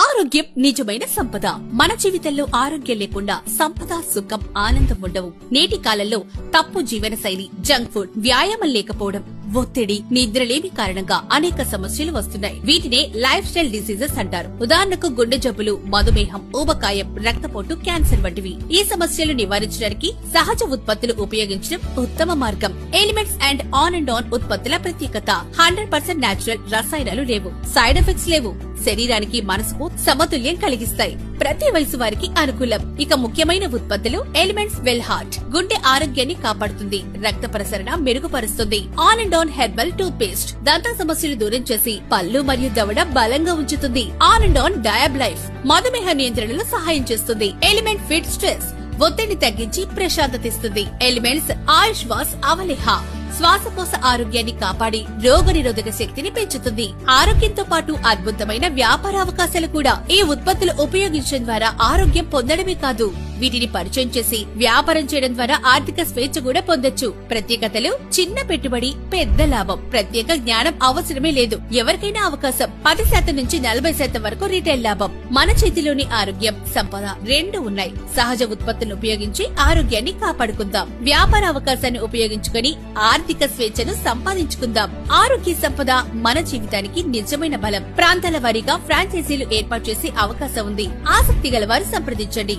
ఆరోగ్యం నిజమైన సంపద. మన జీవితంలో ఆరోగ్యం లేకుండా సంపద, సుఖం, ఆనందం ఉండవు. నేటి కాలంలో తప్పు జీవన శైలి, జంక్ ఫుడ్, వ్యాయామం లేకపోవడం, ఒత్తిడి, నిద్రలేమి కారణంగా అనేక సమస్యలు వస్తున్నాయి. వీటినే లైఫ్ స్టైల్ డిసీజెస్ అంటారు. ఉదాహరణకు గుండె జబ్బులు, మధుమేహం, ఊబకాయం, రక్తపోటు, క్యాన్సర్ వంటివి. ఈ సమస్యలు నివారించడానికి సహజ ఉత్పత్తులు ఉపయోగించడం ఉత్తమ మార్గం. ఎలిమెంట్స్ అండ్ ఆన్ ఉత్పత్తుల ప్రత్యేకత 100% న్యాచురల్, రసాయనాలు లేవు, సైడ్ ఎఫెక్ట్స్ లేవు, శరీరానికి మనసుకు సమతుల్యం కలిగిస్తాయి. ప్రతి వయసు వారికి అనుకూలం. ఇక ముఖ్యమైన ఉత్పత్తులు ఎలిమెంట్స్ వెల్ హార్ట్, గుండె ఆరోగ్యాన్ని కాపాడుతుంది, రక్త ప్రసరణ మెరుగుపరుస్తుంది. ఆన్ హెర్బల్ టూత్ పేస్ట్ దంత సమస్యలు దూరం చేసి పళ్ళు మరియు దవడ బలంగా ఉంచుతుంది. ఆన్ డయాబ్ లైఫ్ మధుమేహ నియంత్రణలో సహాయం చేస్తుంది. ఎలిమెంట్ ఫిట్ స్ట్రెస్ ఒత్తిడిని తగ్గించి ప్రశాంతత ఇస్తుంది. ఎలిమెంట్స్ ఆయుష్ వాస్ అవలేహ శ్వాసకోశ ఆరోగ్యాన్ని కాపాడి రోగ నిరోధక శక్తిని పెంచుతుంది. ఆరోగ్యంతో పాటు అద్భుతమైన వ్యాపార అవకాశాలు కూడా. ఈ ఉత్పత్తులు ఉపయోగించడం ద్వారా ఆరోగ్యం పొందడమే కాదు, వీటిని పరిచయం చేసి వ్యాపారం చేయడం ద్వారా ఆర్థిక స్వేచ్ఛ కూడా పొందొచ్చు. ప్రత్యేకతలు: చిన్న పెట్టుబడి, పెద్ద లాభం. ప్రత్యేక జ్ఞానం అవసరమే లేదు, ఎవరికైనా అవకాశం. 10% నుంచి 40% వరకు రీటైల్ లాభం. మన చేతిలోని ఆరోగ్యం, సంపద రెండు ఉన్నాయి. సహజ ఉత్పత్తులను ఉపయోగించి ఆరోగ్యాన్ని కాపాడుకుందాం. వ్యాపార అవకాశాన్ని ఉపయోగించుకుని ఆర్థిక స్వేచ్ఛను సంపాదించుకుందాం. ఆరోగ్య సంపద మన జీవితానికి నిజమైన బలం. ప్రాంతాల వారీగా ఫ్రాంచైజీలు ఏర్పాటు చేసే అవకాశం ఉంది. ఆసక్తి గలవారు సంప్రదించండి.